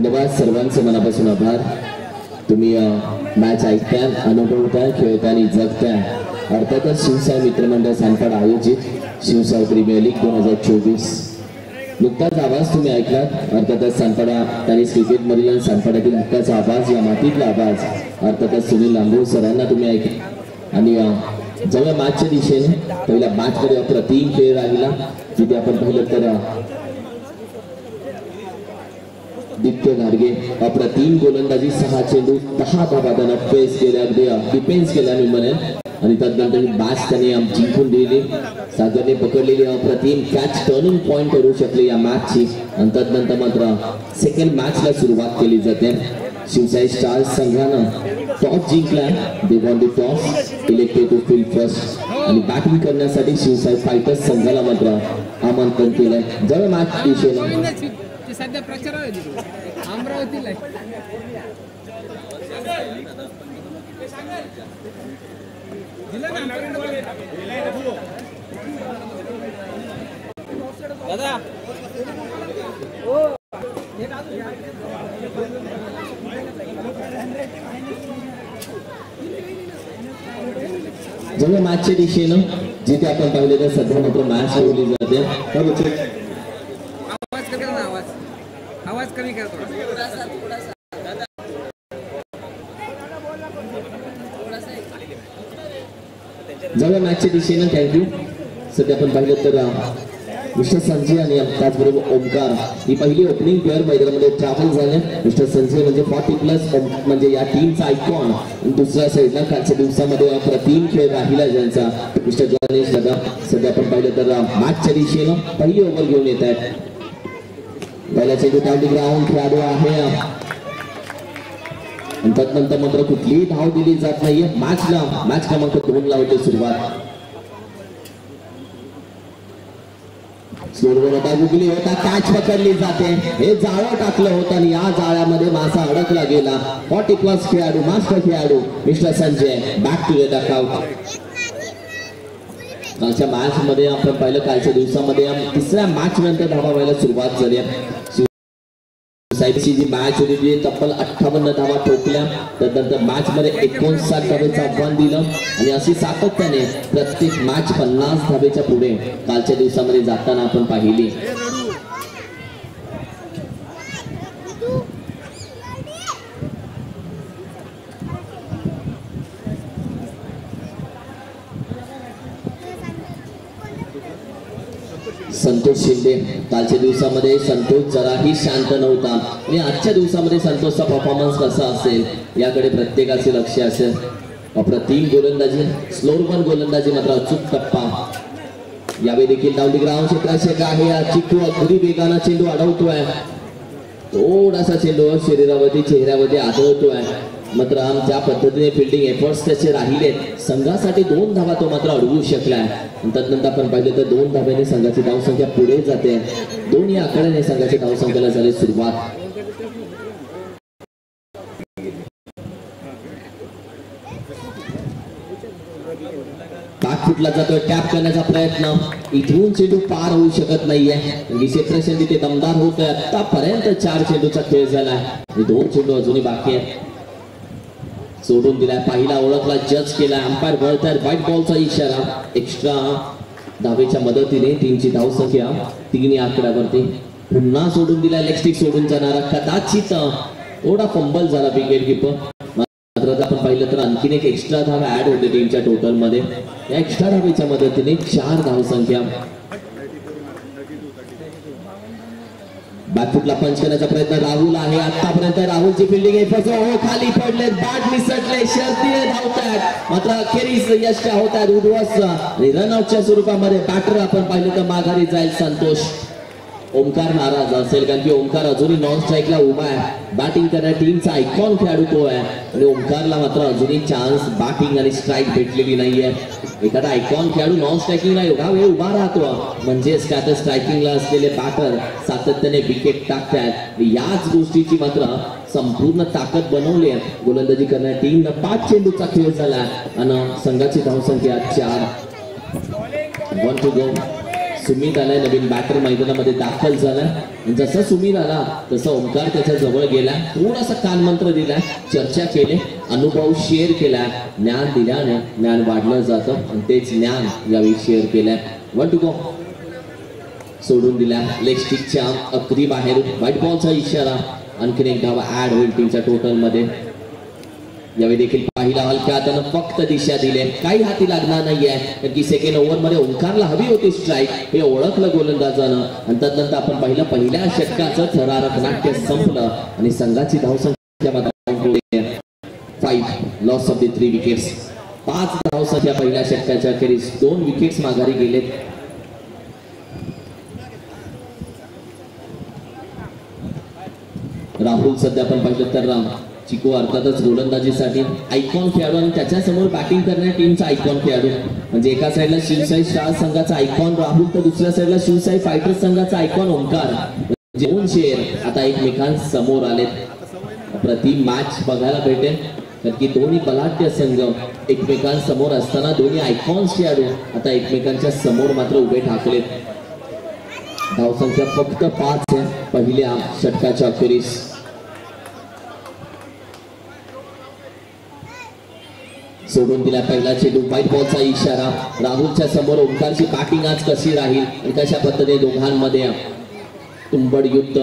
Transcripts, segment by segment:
धन्यवाद सर्वांचे मनापासून आभार। तुम्ही मॅच ऐकताय, अनुभवताय, खेळताय आणि जगताय। अर्थातच शिवसाई मित्रमंडळ सानपाडा आयोजित शिवसाई प्रीमियर लीग 2024 नुकताच आवाज तुम्ही ऐकलात। अर्थातच सानपाडा टेनिस क्रिकेट मधील सानपाड्यातील नुकताच आवाज, या मातीतला आवाज अर्थातच सुनील लांबू सरांना तुम्ही ऐकला। आणि जेव्हा मॅचच्या दिशेने पहिल्या मॅचमध्ये अप्रतिम खेळ राहिला, जिथे आपण पाहिलं तर दित्य घाडगे अप्रतिम गोलंदाजी, 6 चेंडू 10 धावा त्यानं फेस केल्या, अगदी डिफेन्स केला मी म्हणेन। आणि त्यानंतर ही मॅच त्याने जिंकून दिली। सागरने पकडलेली अप्रतिम कॅच टर्निंग पॉइंट करू शकले या मॅचची। आणि त्यानंतर मात्र सेकंड मॅचला सुरुवात केली जाते। शिवसाई स्टार्स संघानं टॉस जिंकला, they won the toss, elected to field first. आणि बॅटिंग करण्यासाठी शिवसाई फायटर्स संघाला मात्र आमंत्रण केलंय। जवळ मॅच दिशेने सध्या प्रचार आहे अमरावतीला दादा जेव्हा मॅचच्या दिशेनं जिथे आपण पाहिले तर सध्या मात्र मॅच ठेवली जाते। आवाज कमी कर जेव्हा मॅचच्या दिशेनं थँक्यू। सध्या आपण पाहिलं तर मिस्टर संजय आणि त्याचबरोबर ओमकार ही पहिली ओपनिंग प्लेअर मैदानामध्ये ट्रॅव्हल झाले। मिस्टर संजय म्हणजे 40+ म्हणजे या टीमचा आयकॉन। दुसऱ्या साईडला कालच्या दिवसामध्ये अप्रतिम खेळ राहिला ज्यांचा मिस्टर गणेश दादा। सध्या आपण पाहिलं तर मॅचच्या दिशेनं पहिली ओव्हर घेऊन येत आहेत। पहिल्या चेंडूत ग्राउंड खेळाडू आहे, त्यानंतर मात्र कुठलीही धाव दिली जात नाहीये। मॅच क्रमांक 2 ला होते सुरुवात। गुगली होता, कॅच पकडली जाते। हे जाळं टाकलं होतं आणि या जाळ्यामध्ये मासा अडकला गेला। 40+ खेळाडू, मास्टर खेळाडू mister Sanjay back to the dugout. कालच्या मॅच मध्ये आपण पाहिलं, कालच्या दिवसामध्ये तिसऱ्या मॅच नंतर धावा व्हायला सुरुवात झाली। साईडची जी मॅच होती ती तब्बल 58 धावा ठोकल्या। त्यानंतर मॅच मध्ये 59 धावेचं आव्हान दिलं आणि अशी सातत्याने प्रत्येक मॅच 50 धावेच्या पुढे कालच्या दिवसामध्ये जाताना आपण पाहिली। संतोष शिंदे, कालच्या दिवसामध्ये संतोष जराही शांत नव्हता आणि आजच्या दिवसामध्ये संतोषचा परफॉर्मन्स कसा असेल याकडे प्रत्येकाचे लक्ष असेल। अप्रतिम गोलंदाजी, स्लोअर पण गोलंदाजी, मात्र अचूक टप्पा। यावेळी देखील डाऊन द ग्राउंड क्षेत्र आहे। चिक्कू अगदी वेगानं चेंडू अडवतोय, थोडासा चेंडू शरीरावरती चेहऱ्यावरती आदळतोय। मात्र ज्या पद्धतीने फिल्डिंग एफर्ट्स त्याचे राहिले, संघासाठी 2 धावा तो मात्र अडवू शकलाय। त्यानंतर आपण पाहिलं तर 2 धाव्याने संघाची धावसंख्या पुढे जाते। 2 या आकड्याने संघाची धावसंख्येला झाली सुरुवात। बॅकफुटला जातोय, टॅप करण्याचा प्रयत्न, इथून चेंडू पार होऊ शकत नाहीये। क्षेत्रक्षण तिथे दमदार होतोय। आतापर्यंत 4 चेंडूचा खेळ झालाय, 2 चेंडू अजूनही बाकी आहेत। सोडून दिलाय, पहिला ओळखला, जज केला, अंपायर वळताय, व्हाईट बॉलचा इशारा। एक्स्ट्रा धावेच्या मदतीने टीमची धावसंख्या 3 या आकड्यावरती। पुन्हा सोडून दिलाय, लेग स्टिक सोडून जाणारा, कदाचित थोडा फंबल झाला विकेट कीपर। मात्र आपण पाहिलं तर आणखीन एक एक्स्ट्रा धावा ऍड होते टीमच्या टोटल मध्ये। या एक्स्ट्रा धावेच्या मदतीने 4 धावसंख्या। बॅकफुटला पंच करण्याचा प्रयत्न राहुल आहे। आतापर्यंत राहुलची फिल्डिंग एफर्ट्स खाली पडले, बॅट निसटले, शर्तीने धावतात, मात्र अखेरीस यश होतात उद्ध्वस्त आणि रनआउटच्या स्वरूपामध्ये बॅटर आपण पाहिलं तर माघारी जाईल संतोष। ओमकार नाराज असेल, कारण की ओमकार अजूनही नॉन स्ट्राईकला उभा आहे। बॅटिंग करणाऱ्या टीमचा आयकॉन खेळाडू तो आहे आणि ओमकारला मात्र अजूनही चान्स बॅटिंग आणि स्ट्राईक भेटलेली नाहीये। एखादा आयकॉन खेळाडू नॉन स्ट्रायकिंगला एवढा वेळ उभा राहतो म्हणजेच काय तर स्ट्रायकिंगला असलेले बॅटर सातत्याने विकेट टाकतात। याच गोष्टीची मात्र संपूर्ण ताकद बनवली आहे गोलंदाजी करणाऱ्या टीमनं। 5 चेंडूचा खेळ झाला आणि संघाची धावसंख्या 4। 1 to go। सुमित आलाय नवीन बॅटर मैदानामध्ये दाखल झाला. जसं सुमित आला तसं ओंकार त्याच्या जवळ गेला, थोडासा कानमंत्र दिला, चर्चा केली, अनुभव शेअर केला. ज्ञान दिल्याने ज्ञान वाढलं जातं आणि तेच ज्ञान यावेळी शेअर केलंय. 1 to go सोडून दिला लेग स्टिकच्या अगदी बाहेर. व्हाईट बॉलचा इशारा. आणखीन एक धावा ऍड होईल टीमच्या टोटल मध्ये. यावेळी देखील पहिला हलक्या त्यानं फक्त दिशा दिले, काही हाती लागणार नाहीये, कारण की सेकंड ओव्हर मध्ये ओंकारला हवी होती स्ट्राईक, हे ओळखलं गोलंदाजानं. आणि त्यानंतर आपण पहिल्या षटकाचं थरारक नाट्य संपलं आणि संघाची धावसंख्या 5 लॉस ऑफ द 3 विकेट्स. 5 धावसंख्या पहिल्या षटकाच्या अखेरीस 2 विकेट्स माघारी गेलेत. राहुल सध्या आपण पाहिलं तर चिकू अर्थातच गोलंदाजीसाठी आयकॉन खेळाडू आणि त्याच्यासमोर बॅटिंग करणाऱ्या टीमचा आयकॉन खेळाडू. म्हणजे एका साईडला शिवशाही स्टार संघाचा आयकॉन राहुल तर दुसऱ्या साईडला शिवशाही फायटर्स संघाचा आयकॉन ओंकार. दोन शेर आता एकमेकांसमोर आलेत. प्रति मॅच बघायला भेटेल कारण की दोन्ही बलाढ्य संघ एकमेकांसमोर असताना दोन्ही आयकॉन्स खेळाडू आता एकमेकांच्या समोर मात्र उभे ठाकलेत. धावसंख्या फक्त 5 आहे पहिल्या षटकाच्या अखेरीस. सोडून दिला पहिला चेंडू. व्हाईट बॉलचा इशारा. राहुलच्या समोर ओंकारची बॅटिंग आज कशी राहील आणि कशा पद्धतीने दोघांमध्ये तुंबड युद्ध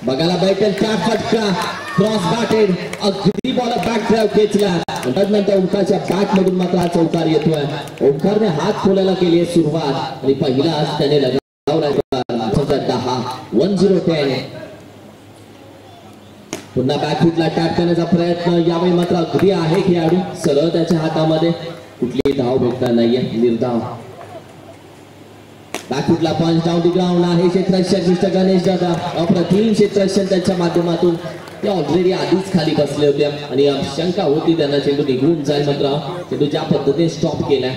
बघायला भेटेल. त्या फटका क्रॉस बॅटेड अगदी बॉल बॅक ड्राइव्ह खेचला. त्यानंतर ओंकारच्या बॅट मधून मात्र हा चौकार येतोय. ओंकारने हात खोलायला केली आहे सुरुवात आणि पहिलाच त्याने लगावला 10 1-0-10. पुन्हा बॅकफुटला टॅप करण्याचा प्रयत्न. यावेळी मात्र अगदी आहे खेळाडू सरळ त्याच्या हातामध्ये, कुठलीही धाव भेटणार नाहीये. निर्धाव बॅकफुटला पंच डाऊन द ग्राउंड आहे. क्षेत्ररक्षक मिस्टर गणेश दादा अप्रतिम क्षेत्ररक्षण त्यांच्या माध्यमातून. ते ऑलरेडी आधीच खाली बसले होते आणि शंका होती त्यांना चेंडू निघून जाईल, मात्र चेंडू ज्या पद्धतीने स्टॉप केला.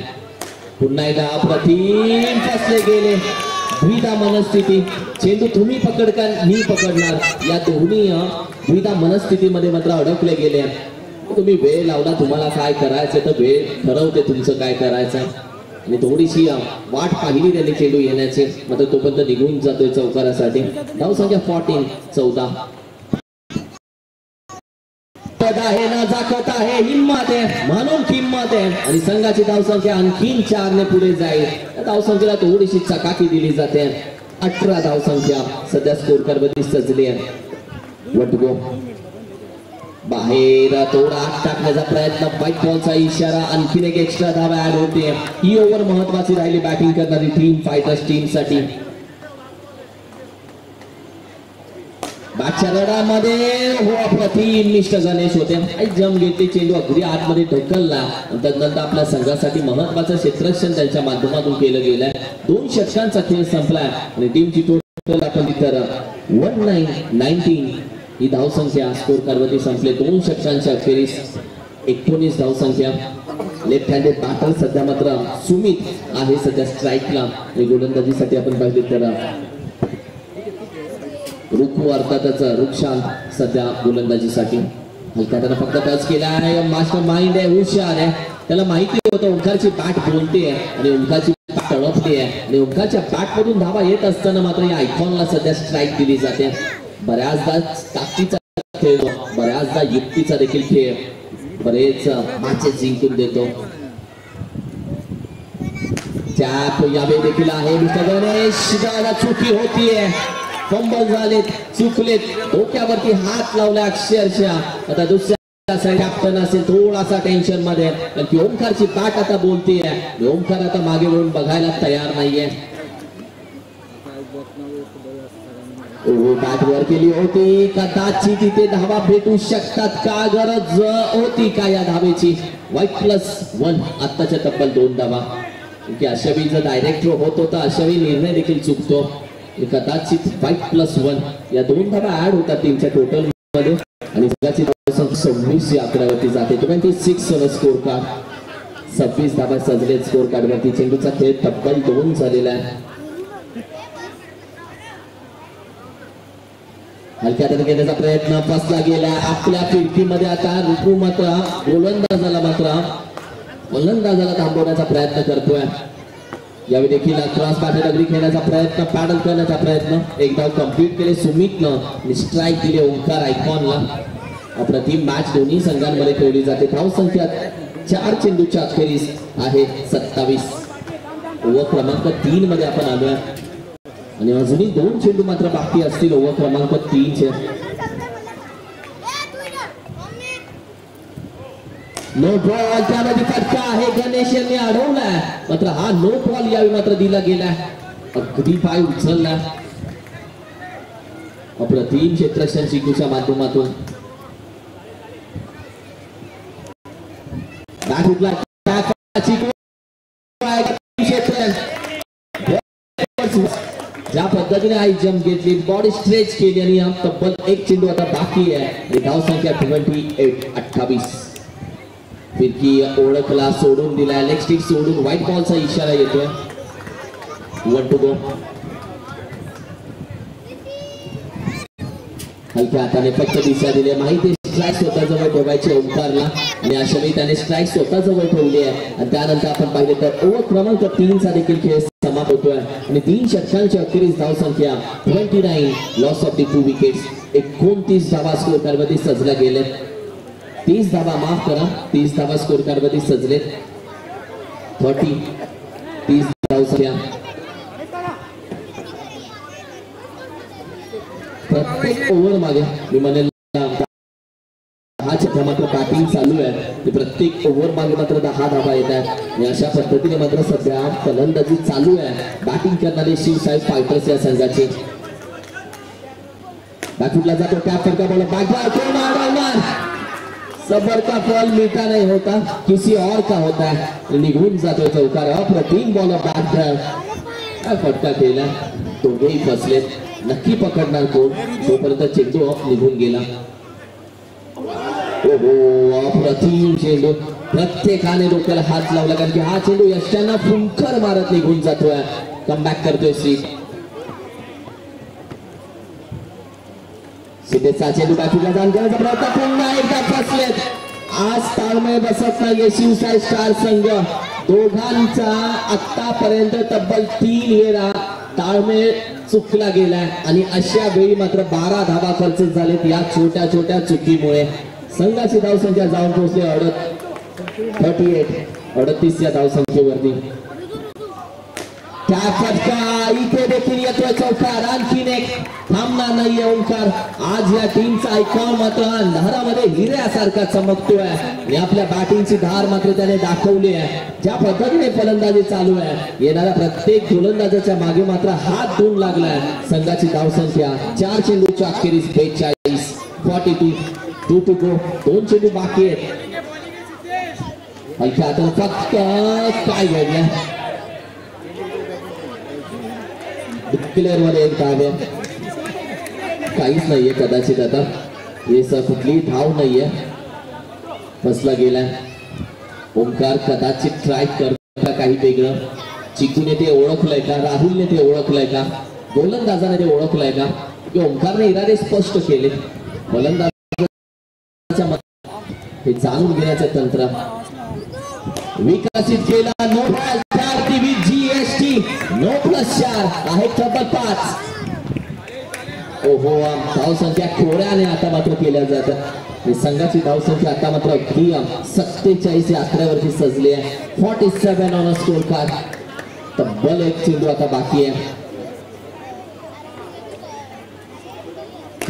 पुन्हा एकदा अप्रतिम फसले गेले. द्विधा मनस्थिती. चेंडू तुम्ही पकडका मी पकडणार या दोन्ही द्विधा मनस्थितीमध्ये मात्र अडकले गेले. तुम्ही वेळ लावला, तुम्हाला काय करायचं तर वेळ ठरवते तुमचं काय करायचं. आणि थोडीशी वाट पाहिली त्यांनी चेंडू येण्याची, मात्र तोपर्यंत निघून जातोय चौकारासाठी. धावसंख्या 14 आहे ना जाकत आहे, हिम्मत आहे म्हणून किंमत आहे आणि संघाची धावसंख्या आणखीन 4 ने पुढे जाईल. त्या धावसंख्येला थोडीशी चकाकी दिली जाते. 18 धावसंख्या सध्या स्कोर कार्डवरती सजली आहे. वटगो बाहेर थोडा आत टाकण्याचा प्रयत्न. व्हाईट बॉलचा इशारा. आणखीन एक एक्स्ट्रा धावा ऍड होते. ही ओव्हर महत्वाची राहिली बॅटिंग करणारी टीम फायटर्स टीमसाठी. बॅटच्या रडामध्ये हो अप्रतिम मिस्टर गणेश होते. जम घेतली, चेंडू अगदी आतमध्ये ढकलला. त्यानंतर आपल्या संघासाठी महत्वाचं क्षेत्ररक्षण त्यांच्या माध्यमातून केलं गेलंय. 2 षटकांचा खेळ संपलाय आणि टीमची टोटल आपण तिथं 19 ही धावसंख्या स्कोर कार्डवरती संपले. 2 षटकांच्या अखेरीस 19 धावसंख्या. लेफ्ट हँडेड बॅटर सध्या मात्र सुमित आहे सध्या स्ट्राईकला आणि गोलंदाजीसाठी आपण पाहिजे तर रुकू अर्थातच रुक्षान सध्या गोलंदाजीसाठी. हलक्या त्यानं फक्त टच केला आहे. मास्टर माइंड आहे, हुशार आहे. त्याला माहिती होतं ओंकारची बॅट बोलते आणि ओंकारची बॅट तळपते आहे आणि ओंकारच्या बॅट मधून धावा येत असताना मात्र या आयकॉनला सध्या स्ट्राईक दिली जाते. बऱ्याचदा ताकदीचा खेळ, बऱ्याचदा युक्तीचा देखील खेळ बरेच मॅचेस जिंकून देतो. टॅप यावेळी देखील आहे. मिस्टर गणेश दादा चुकी होतीये. फंबल झालेत, चुकलेत, डोक्यावरती हात लावला अक्षरशः. आता दुसऱ्या साईड कॅप्टन असेल थोडासा टेन्शन मध्ये, कारण की ओंकारची बॅट आता बोलतीये. ओंकार आता मागे वळून बघायला तयार नाहीये. बॅट वर केली होती, कदाचित तिथे धावा भेटू शकतात का, गरज होती का या धावेची. -1 आत्ताच्या तब्बल 2 धावा. अशा वेळी जर डायरेक्ट होत होता अशा वेळी निर्णय देखील चुकतो. कदाचित 5+1 या 2 धावा ऍड होतात टीमच्या टोटल मध्ये आणि संघाची 26 या आकड्यावरती जाते. 26 स्कोर कार्ड. 26 धावा सजलेत स्कोर कार्ड वरती. चेंडूचा खेळ तब्बल 2 झालेला आहे. हलक्या हाताने घेण्याचा प्रयत्न फसला गेला आपल्या फिरकीमध्ये. आता रुकू मात्र गोलंदाजाला थांबवण्याचा प्रयत्न करतोय. यावेळी देखील क्रॉस बॅटर अगदी खेळण्याचा प्रयत्न, पॅडल करण्याचा प्रयत्न, एक धाव कंप्लीट केले सुमितनं आणि स्ट्राईक दिले ओंकार आयकॉनला. अप्रतिम मॅच दोन्ही संघांमध्ये खेळली जाते. धाव संख्या 4 चेंडूच्या अखेरीस आहे 27. ओव्हर क्रमांक 3 मध्ये आपण आलोय आणि अजूनही 2 चेंडू मात्र बाकी असतील ओव्हर क्रमांक 3 चे. नो बॉल, त्यामध्ये फटका आहे. गणेश यांनी अडवलाय, मात्र हा नो बॉल यावेळी मात्र दिला गेला. अगदी पाय उचलला. अप्रतिम क्षेत्ररक्षण चिकूच्या माध्यमातून ज्या पद्धतीने आई जंप घेतली, बॉडी स्ट्रेच केली आणि हा तब्बल 1 चेंडू आता बाकी आहे. धाव संख्या 28. फिरकी ओळखला, सोडून दिला, लेग स्टिक सोडून व्हाईट बॉलचा इशारा येतोय. 1 to go. हलक्या हाताने फक्त दिशा दिली. माहिती स्ट्राईक स्वतःजवळ ठेवायचे ओंकारला आणि अशा वेळी त्याने स्ट्राईक स्वतःजवळ ठेवली आहे. आणि त्यानंतर आपण पाहिलं तर ओव्हर क्रमांक 3 चा देखील खेळ समाप्त होतोय आणि 3 षटकांच्या अखेरीस धाव संख्या 29. Loss of the 2 wickets. 29 धावा स्कोर कार्डमध्ये सजल्या गेलेत. 30 धावा, माफ करा, 30 धावा स्कोर कार्डमध्ये सजलेत. 30 धाव संख्या. प्रत्येक ओव्हर मागे मी म्हणेल हा चक्र मात्र बॅटिंग चालू आहे. प्रत्येक ओव्हर मागे मात्र 10 धावा येत आहेत आणि अशा पद्धतीने मात्र सध्या फलंदाजी चालू आहे. बॅटिंग करणारे शिवसाई फायटर्स या संघाचे. बॅटफुटला जातो, त्या फटका बॉल बॅकवर सबर का बॉल मीठा नहीं होता, किसी और का होता है. निघून जातो चौकार. अप्रतिम बॉल बॅट फटका केला. दोघेही फसलेत. नक्की पकडणार कोण, तोपर्यंत चेंडू निघून गेला. ओहो, अप्रतिम चेंडू. प्रत्येकाने डोक्याला हात लावला कारण की हा चेंडू यष्ट्यांना फुंकर मारत निघून जातोय. कमबॅक करतोय श्री. सिद्धेचा चेंडू बॅटला जाऊन करण्याचा प्रयत्न, पुन्हा एकदा फसलेत. आज ताळमेळ बसत नाहीये शिवसाई स्टार संघ. दोघांचा आतापर्यंत तब्बल 3 वेळा ताळमेळ चुकला गेलाय आणि अशा वेळी मात्र 12 धावा खर्च झालेत या छोट्या छोट्या चुकीमुळे. संघाची धाव संख्या जाऊन पोहोचली 38 या धाव संख्येवरती. त्या फटका इथे देखील येतोय चौकार. आणखीन एक थांबणार नाहीये ओंकार. आज या टीमचा आयकॉन मात्र अंधारामध्ये हिऱ्यासारखा चमकतोय आणि आपल्या बॅटिंगची धार मात्र त्याने दाखवली आहे. ज्या पद्धतीने फलंदाजी चालू आहे, येणाऱ्या प्रत्येक गोलंदाजाच्या मागे मात्र हात धुवून लागलाय. संघाची धाव संख्या 4 चेंडूच्या अखेरीस 42. 42. 2 to go. 2 चेंडू बाकी आहेत. हलक्या हाताने फक्त काय घडलं, क्लिअर मध्ये एक धाव आहे. काहीच नाहीये कदाचित. आता हे कुठली धाव नाहीये. फसला गेलाय. ओंकार कदाचित ट्राय करता काही वेगळं. चिकूने ते ओळखलंय का, राहुलने ते ओळखलंय का, गोलंदाजाने ते ओळखलंय का, की ओंकारने इरादे स्पष्ट केले. गोलंदाजाच्या हे जाणून घेण्याचं तंत्र विकसित केला. नो बॉल, 4 GST, नो +4 आहे. ट्रबल 5. ओहो, धाव संख्या थोड्याने आता मात्र केल्या जातात. संघाची धाव संख्या आता मात्र 47 या आकड्यावरती सजली आहे. 47 ऑन अ स्कोर कार्ड. तब्बल 1 चेंडू आता बाकी आहे.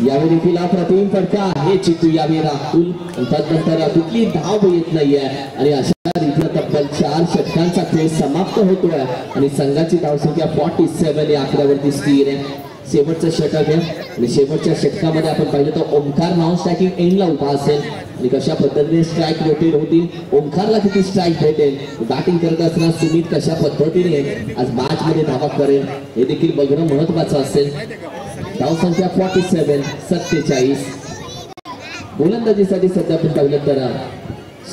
यावेळी देखील अप्रतिम फटका आहे चिकू. यावेळी राहुल. तदनंतर कुठली धाव येत नाहीये आणि अशा रीतीने तब्बल 4 षटकांचा खेळ समाप्त होतोय आणि संघाची धाव संख्या 47 या आकड्यावरती स्थिर आहे. शेवटचं षटक आहे आणि शेवटच्या षटकामध्ये आपण पाहिलं तर ओंकार नॉन स्ट्रायकिंग एंडला उभा असेल आणि कशा पद्धतीने स्ट्राईक रोटेट होतील, ओंकारला किती स्ट्राईक भेटेल, बॅटिंग करत असताना सुमित कशा पद्धतीने आज मॅच मध्ये धावा करेल हे देखील बघणं महत्वाचं असेल. धाव संख्या 47. 47. गोलंदाजीसाठी सध्या आपण पाहिलं तर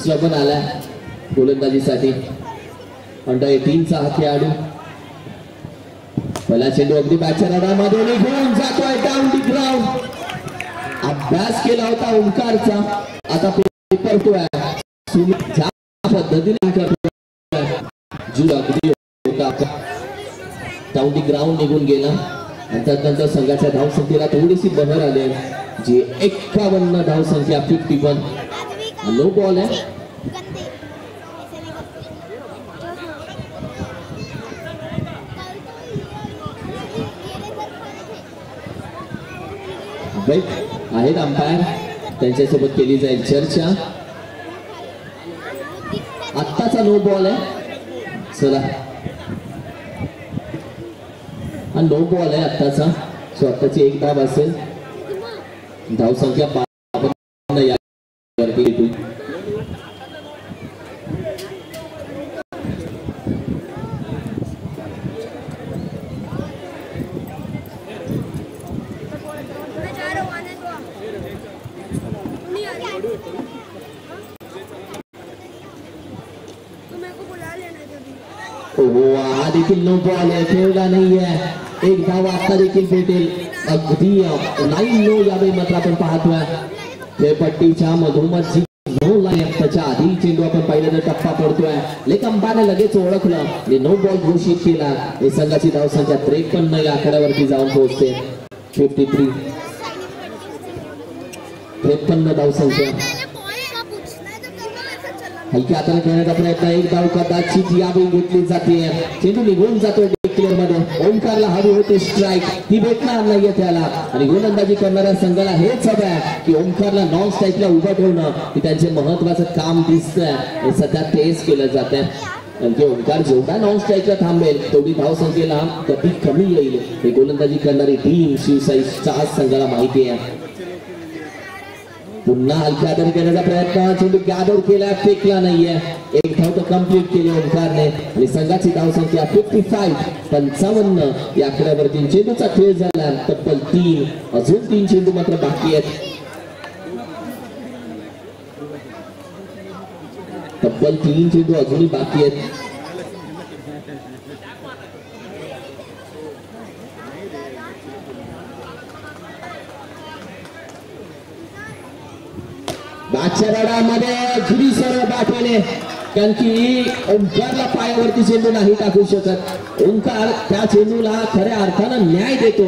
श्रवण आला गोलंदाजीसाठी. अंडर 18चा हा खेळाडू. पहिला चेंडू अगदी बॅटच्या रडामध्ये निघून जातोय डाऊन दी ग्राउंड. अभ्यास केला होता ओंकारचा, आता परतोय सुमित. ज्या पद्धतीने करतोय अगदी होता. दी ग्राउंड निघून गेला आणि त्यानंतर संघाच्या धावसंख्येला थोडीशी बहर आली जी 51 धावसंख्या 51. नो बॉल आहे. आहेत अंपायर त्यांच्यासोबत केली जाईल चर्चा. आत्ताचा नो बॉल आहे. चला हा नो बॉल आहे आत्ताचा. सो आत्ताची एक धाव असेल. धावसंख्या 52 यावरती. हा देखील नो बॉल आहे. खेळला नाहीये. एक धाव आता देखील भेटेल. अगदी 9 नो यावेळी मात्र आपण पाहतोय. खेळपट्टीच्या मधोमध जी नो लाईन त्याच्या आधी चेंडू आपण पाहिलं तर टप्पा पडतोय. लेकंबाने लगेच ओळखलं आणि नो बॉल घोषित केला. हे संघाची धावसंख्या 53 या आकड्यावरती जाऊन पोहोचते. 53 धावसंख्या. हलक्या हाताने खेळण्याचा प्रयत्न. एक धाव कदाचित यावेळी घेतली जाते. चेंडू निघून जातोय डिक्लेअर मध्ये. ओमकारला हवी होती स्ट्राईक, ती भेटणार नाहीये त्याला. आणि गोलंदाजी करणाऱ्या संघाला हेच हवं आहे की ओमकारला नॉन स्ट्राईकला उभं ठेवणं हे त्यांचे महत्वाचं काम दिसतंय. हे सध्या तेच केलं जात आहे. कारण ओमकार जेवढा नॉन स्ट्राईकला थांबेल तेवढी धावसंख्येला कधी कमी येईल हे गोलंदाजी करणारी टीम शिवसाई स्टार्स संघाला माहिती आहे. पुन्हा हलक्या हाताने करण्याचा प्रयत्न. चेंडू गॅदर केला, फेकला नाहीये. एक धाव तर कंप्लीट केली ओमकारने आणि संघाची धावसंख्या 55 या आकड्यावरती. चेंडूचा खेळ झाला तब्बल 3. अजून 3 चेंडू मात्र बाकी आहेत. तब्बल 3 चेंडू अजूनही बाकी आहेत. बॅटच्या रडामध्ये घरी सरळ पाठवले कारण की ओंकारला पायावरती चेंडू नाही टाकू शकत. ओंकार त्या चेंडूला खऱ्या अर्थानं न्याय देतो.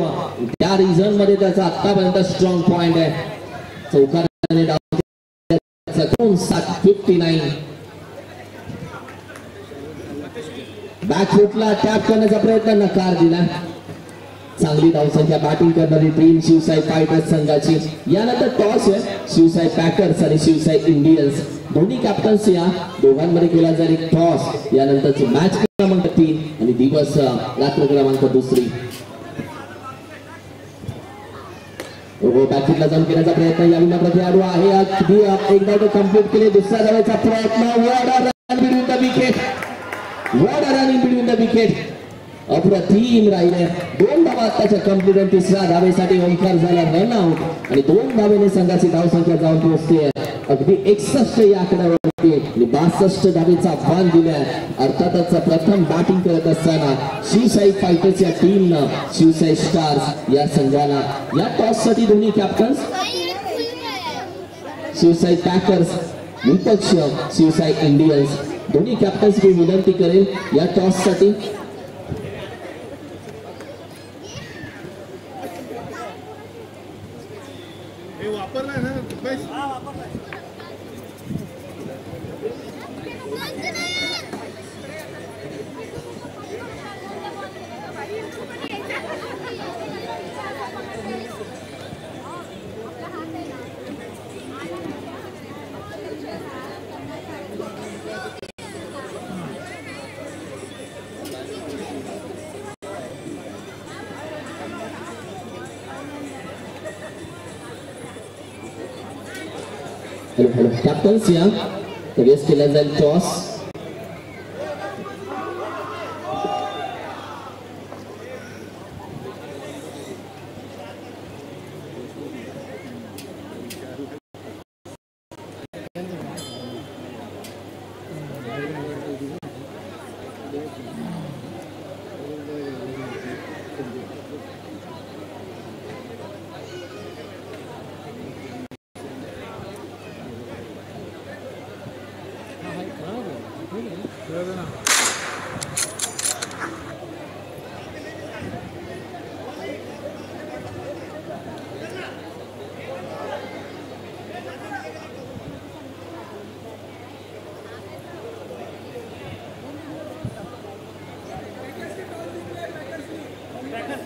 त्या रिझन मध्ये त्याचा आतापर्यंत स्ट्रॉंग पॉइंट आहे. चौकाराने 59. बॅक फुटला, टॅप करण्याचा प्रयत्न, नकार दिला. चांगली धावसंख्या बॅटिंग करणारी टीम शिवसाई फायटर्स संघाची. यानंतर टॉस आहे. शिवसाई पॅकर्स आणि शिवसाई इंडियन्स दोन्ही कॅप्टन्स या दोघांमध्ये केला जाईल टॉस. यानंतरची मॅच क्रमांक 3 आणि दिवस रात्र क्रमांक 2. बॅटिंगला जाऊन केल्याचा प्रयत्न. यावेळी मात्र खेळाडू आहे अगदी एक धाव कंप्लीट केले. दुसऱ्या धावाचा प्रयत्न. What a run between the wicket. What a run in between the wicket. अप्रतिम राहिले. 2 धावा त्याच्या कंप्लीट आणि तिसऱ्या धावेसाठी ओंकार झाला रन आउट आणि 2 धावेने संघाची धावसंख्या जाऊन पोहोचते अगदी 61 या आकड्यावरती. 62 धावेचा आव्हान दिलाय. अर्थातच प्रथम बॅटिंग करत असताना शिवसाई फायटर्स या टीमनं शिवसाई स्टार्स या संघाला या टॉस साठी दोन्ही कॅप्टन्स शिवसाई पॅकर्स विपक्ष शिवसाई इंडियन्स दोन्ही कॅप्टन्स मी विनंती करेल या टॉस साठी. हेलो कॅप्टन्स या लगेच केला जाईल toss.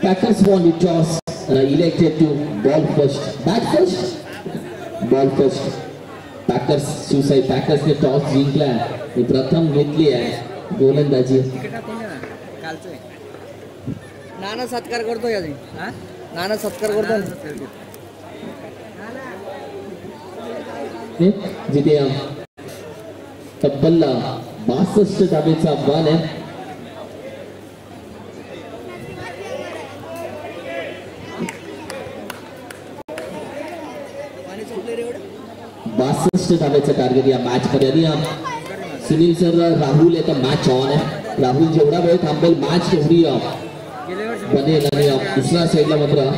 Packers won the toss and are elected to ball first. Bat first? Ball first. Packers suicide. Packers ने टॉस जिंकला आणि प्रथम घेतली आहे गोलंदाजी. कालचं आहे. नाना सत्कार करतोय अजून. हा? नाना सत्कार करतोय. जिथे तब्बल 62 धावेचा बॉल आहे. धावेचं टार्गेट या मॅच मध्ये. आणि सुनील सर राहुल आहे तर मॅच ऑन आहे. राहुल जेवढा वेळ थांबेल मॅच तेवढी बनेल. आणि दुसऱ्या साईडला मात्र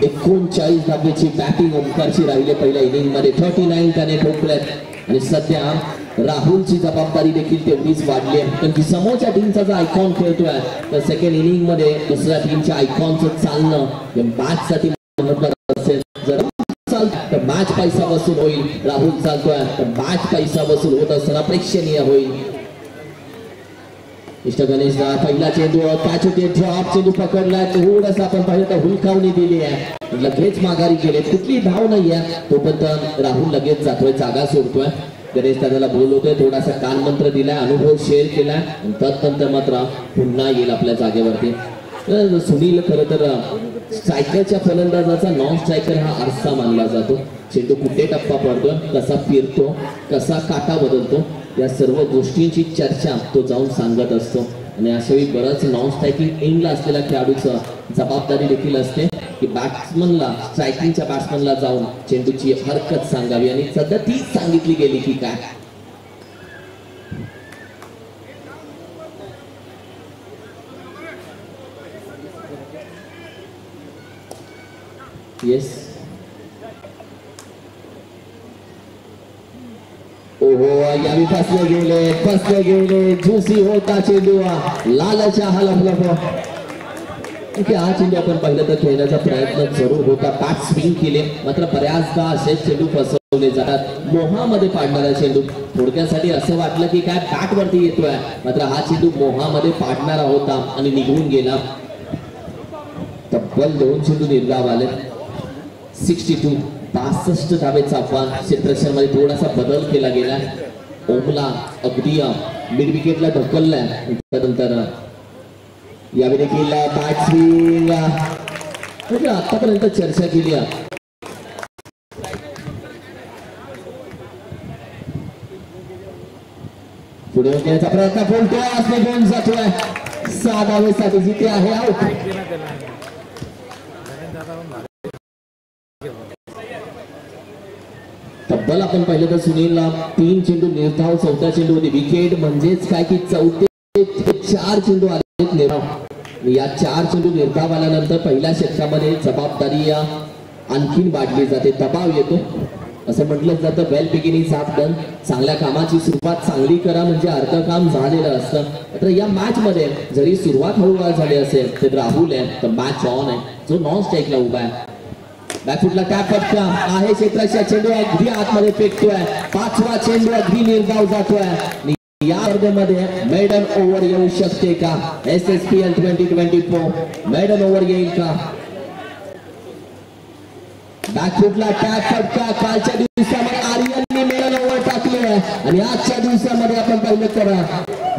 एकोणचाळीस धावेची बॅटिंग ओमकारची राहिले पहिल्या इनिंग मध्ये. 39 त्याने ठोकल्यात आणि सध्या राहुलची जबाबदारी देखील तेवढीच वाढली आहे. कारण की समोरच्या टीमचा जो आयकॉन खेळतोय तर सेकंड इनिंग मध्ये दुसऱ्या टीमच्या आयकॉनचं चालणं मॅच साठी महत्त्वाचं असेल. जर चालतं तर मॅच पैसा वसूल होईल. राहुल चालतोय तर मॅच पैसा वसूल होत असताना प्रेक्षणीय होईल. मिस्टर गणेश पहिला चेंडू कॅच होते. ड्रॉप चेंडू पकडलाय. थोडंसं आपण पाहिलं तर हुलकावणी दिली आहे. लगेच माघारी गेले. कुठली धाव नाहीये तोपर्यंत राहुल लगेच जातोय जागा सोडतोय. गणेश दादाला बोलवतोय. थोडासा कानमंत्र दिलाय. अनुभव शेअर केलाय आणि तत्नंतर मात्र पुन्हा येईल आपल्या जागेवरती. सुनील खरं तर स्ट्रायकरच्या फलंदाजाचा नॉन स्ट्रायकर हा आरसा मानला जातो. चेंडू कुठे टप्पा पडतो, कसा फिरतो, कसा काटा बदलतो या सर्व गोष्टींची चर्चा तो जाऊन सांगत असतो. आणि अशावेळी बरंच नॉन स्ट्रायकिंग एंडला असलेल्या खेळाडूचं जबाबदारी देखील असते की बॅट्समनला स्ट्रायकिंगच्या बॅट्समनला जाऊन चेंडूची हरकत सांगावी. आणि सध्या तीच सांगितली गेली की काय. येस ओहो यावी फसले गेले जुसी होता चेंडू. लालच्या हलफलफ. हा चेंडू आपण पाहिलं तर खेळण्याचा प्रयत्न जरूर होता. बॅट स्विंग केले मात्र बऱ्याचदा असेच चेंडू फसवले जातात. मोहामध्ये पाडणारा चेंडू. थोडक्यासाठी असं वाटलं की काय बॅट वरती येतोय मात्र हा चेंडू मोहामध्ये पाडणारा होता आणि निघून गेला. तब्बल 2 चेंडू निर्धाव आले. 62 धावेचा आव्हान. क्षेत्रक्षणामध्ये थोडासा बदल केला गेला. ओमला अगदी मिड विकेटला ढकललाय. त्यानंतर यावेळी देखील बॅट स्विंग आतापर्यंत चर्चा केली. पुढे होण्याचा प्रयत्न बोलतोय. असणे घेऊन जातोय. 6 धावेसाठी जिथे आहे आउट. तब्बल आपण पाहिलं तर सुनीलला 3 चेंडू निर्धाव. 4था चेंडू होती विकेट. म्हणजेच काय की 4 चेंडू आले निर्धाव. या 4 चेंडू निर्धाव आल्यानंतर पहिल्या षटकामध्ये जबाबदारी आणखीन वाढली जाते. दबाव येतो. असं म्हटलं जातं वेल बिगिनिंग ऑफ डन. चांगल्या कामाची सुरुवात चांगली करा म्हणजे अर्ध काम झालेलं असतं. तर या मॅच मध्ये जरी सुरुवात हळूहळू झाली असेल तर राहुल आहे तर मॅच ऑन आहे जो नॉन स्ट्राईकला उभा आहे. बॅकफुटला टॅप फटका आहे. क्षेत्राच्या चेंडू अगदी आतमध्ये फेकतोय. 5वा चेंडू अगदी निर्धाव जातोय. या स्पर्धेमध्ये मेडन ओव्हर येऊ शकते का. SSPL 2024 मेडन ओव्हर येईल का. बॅकफुटला टॅप फटका. कालच्या दिवसामध्ये आर्यनने मेडन ओव्हर टाकले आणि आजच्या दिवसामध्ये आपण पाहिलं तर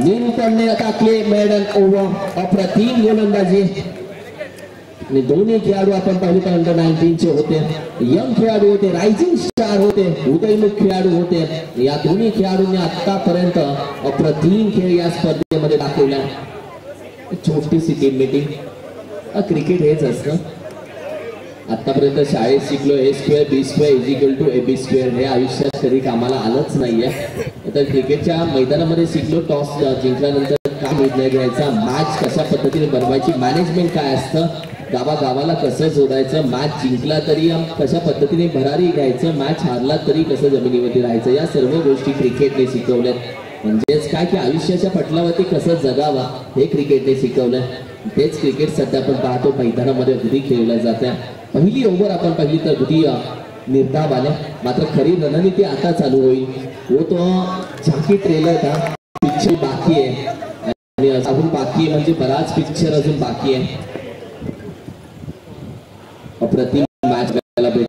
नीलकंठने टाकले मेडन ओव्हर. अप्रतिम गोलंदाजी. आणि दोन्ही खेळाडू आपण पाहिले तर अंडर 19 चे होते. यंग खेळाडू होते. रायझिंग स्टार होते. उदयमुख खेळाडू होते. या दोन्ही खेळाडूंनी आतापर्यंत अप्रतिम खेळ या स्पर्धेमध्ये दाखवला. छोटीशी टीम मीटिंग. क्रिकेट हेच असतं. आतापर्यंत शाळेत शिकलो A² B² = AB². हे आयुष्यात कधी कामाला आलंच नाहीये. तर क्रिकेटच्या मैदानामध्ये शिकलो. टॉस जिंकल्यानंतर काय निर्णय घ्यायचा, मॅच कशा पद्धतीने बनवायची, मॅनेजमेंट काय असतं, गावागावाला कसं जोडायचं, मॅच जिंकला तरी कशा पद्धतीने भरारी घ्यायचं, मॅच हारला तरी कसं जमिनीवरती राहायचं, या सर्व गोष्टी क्रिकेटने शिकवल्यात. म्हणजेच काय की आयुष्याच्या पटलावरती कसं जगावा हे क्रिकेटने शिकवलंय. तेच क्रिकेट सध्या आपण पाहतो मैदानामध्ये अगदी खेळलं जात आहे. पहिली ओव्हर आपण पाहिली तर अगदी निर्धाव आले. मात्र खरी रणनीती आता चालू होईल. तो झाकी ट्रेलर था पिक्चर बाकी आहे आणि अजून बाकी म्हणजे बराच पिक्चर अजून बाकी आहे. अप्रतिम मॅच बघायला भेटेल.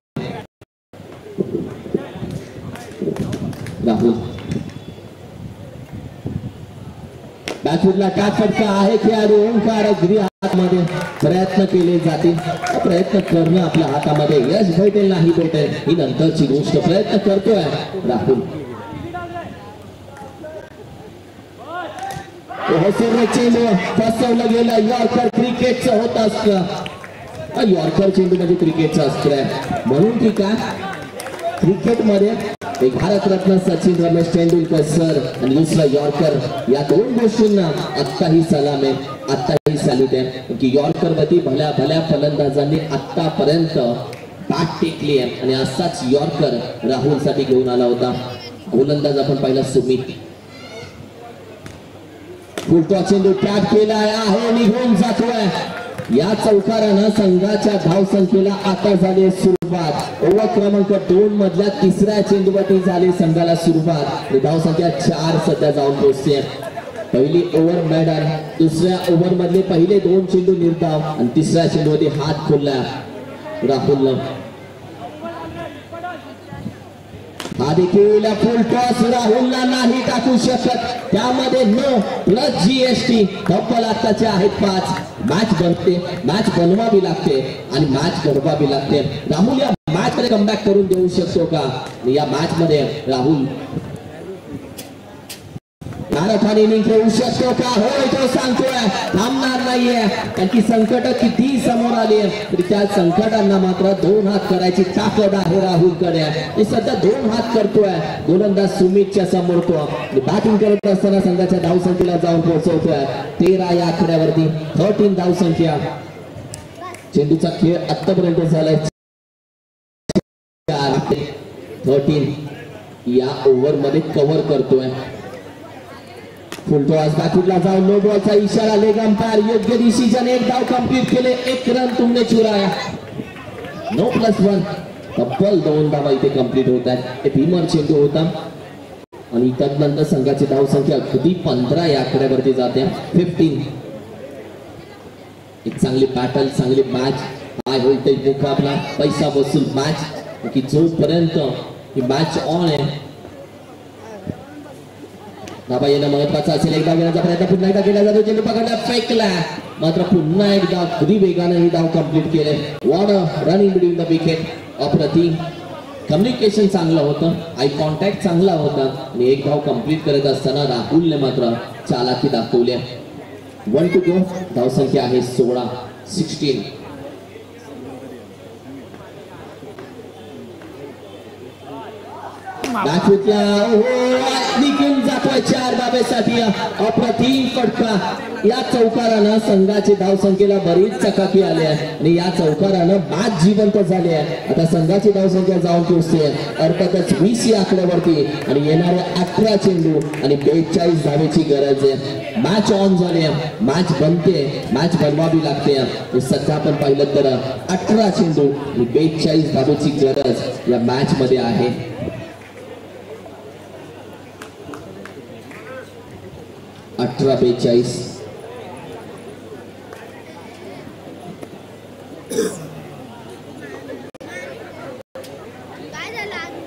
राहुल बॅटफुटला काय फटका आहे. खेळाडू ओंकार अगदी हातामध्ये प्रयत्न केले जातील. प्रयत्न करणं आपल्या हातामध्ये यश भेटेल नाही भेटेल ही नंतरची गोष्ट. प्रयत्न करतोय राहुल. चेंडू फसवलं गेलं. यॉर्कर क्रिकेटचं होत असतं. यॉर्कर चेंडू म्हणजे क्रिकेटचं असतं म्हणून ठीक आहे. क्रिकेटमध्ये एक भारतरत्न सचिन रमेश तेंडुलकर सर आणि दुसरा यॉर्कर या दोन गोष्टींना आत्ताही सलाम आहे. आत्ताही सॅल्यूट आहे की यॉर्कर वरती भल्या भल्या फलंदाजांनी आतापर्यंत बॅट टेकली आहे आणि असाच यॉर्कर राहुल साठी घेऊन आला होता. गोलंदाज आपण पाहिला सुमित. फुलटॉ चेंडू टॅप केला आहे निघून जातोय. या चौकारानं संघाच्या धावसंख्येला आता झाली सुरुवात. ओव्हर क्रमांक 2 मधल्या तिसऱ्या चेंडूवरती झाली संघाला सुरुवात. धावसंख्या 4 सध्या जाऊन पोहोचते. पहिली ओव्हर मॅडन. दुसऱ्या ओव्हर मधले पहिले 2 चेंडू निर्धाव आणि तिसऱ्या चेंडूवरती हात खोलला राहुलनं. हा देखील फुल टॉस राहुलला नाही टाकू शकत. त्यामध्ये नो प्लस GST धप्पल आताचे आहेत 5. मॅच बनते. मॅच बनवावी लागते आणि मॅच घडवावी लागते. राहुल या मॅच मध्ये कमबॅक करून देऊ शकतो का. या मॅच मध्ये राहुल मॅरेथॉन इनिंग खेळू शकतो का. होय तो सांगतोय थांबणार नाहीये. कारण की संकट किती समोर आली तरी त्या संकटांना मात्र 2 हात करायची ताकद आहे राहुलकडे. सध्या 2 हात करतोय. गोलंदाज सुमितच्या समोर तो बॅटिंग करत असताना संघाच्या धावसंख्येला जाऊन पोहोचवतोय 13 या आकड्यावरती. 13 धावसंख्या. चेंडूचा खेळ आतापर्यंत झालाय 13 या ओव्हर मध्ये कव्हर करतोय. फुलटॉस बॅटफुटला जाऊन नो बॉलचा इशारा. लेग अंपायर योग्य डिसिजन. 1 धाव कंप्लीट केले. 1 रन तुमने चुराया. नो +1 तब्बल 2 धावा इथे कंप्लीट होत आहेत. भीमर चेंडू होता आणि त्यानंतर संघाची धावसंख्या अगदी 15 या आकड्यावरती जाते. 15. एक चांगली बॅटल चांगली मॅच. हाय व्होल्टेज मुकाबला पैसा वसूल मॅच की जोपर्यंत ही मॅच ऑन आहे धाबा येणं महत्वाचं असेल. एकदा घेण्याचा प्रयत्न पुन्हा एकदा केला जातो. चेंडू पकडला फेकला मात्र पुन्हा एकदा अगदी वेगाने ही धाव कंप्लीट केले. What a run in between the wicket. अप्रतिम कम्युनिकेशन चांगलं होतं. आय कॉन्टॅक्ट चांगला होता आणि 1 धाव कंप्लीट करत असताना राहुलने मात्र चालाकी दाखवली. 1 to go. धावसंख्या आहे 16. निघून जातोय 4 धावेसाठी. अप्रतिम फटका. या चौकारानं संघाची धावसंख्येला बरीच चकाकी आली आहे आणि या चौकारानं मॅच जिवंत झाली आहे. आता संघाची धावसंख्या जाऊन पोहोचते अर्थातच 20 या आकड्यावरती आणि येणारे 18 चेंडू आणि 42 धावेची गरज आहे. मॅच ऑन झाली आहे. मॅच बनते. मॅच बनवावी लागते. सध्या आपण पाहिलं तर 18 चेंडू आणि 42 धावेची गरज या मॅच मध्ये आहे. 18-42.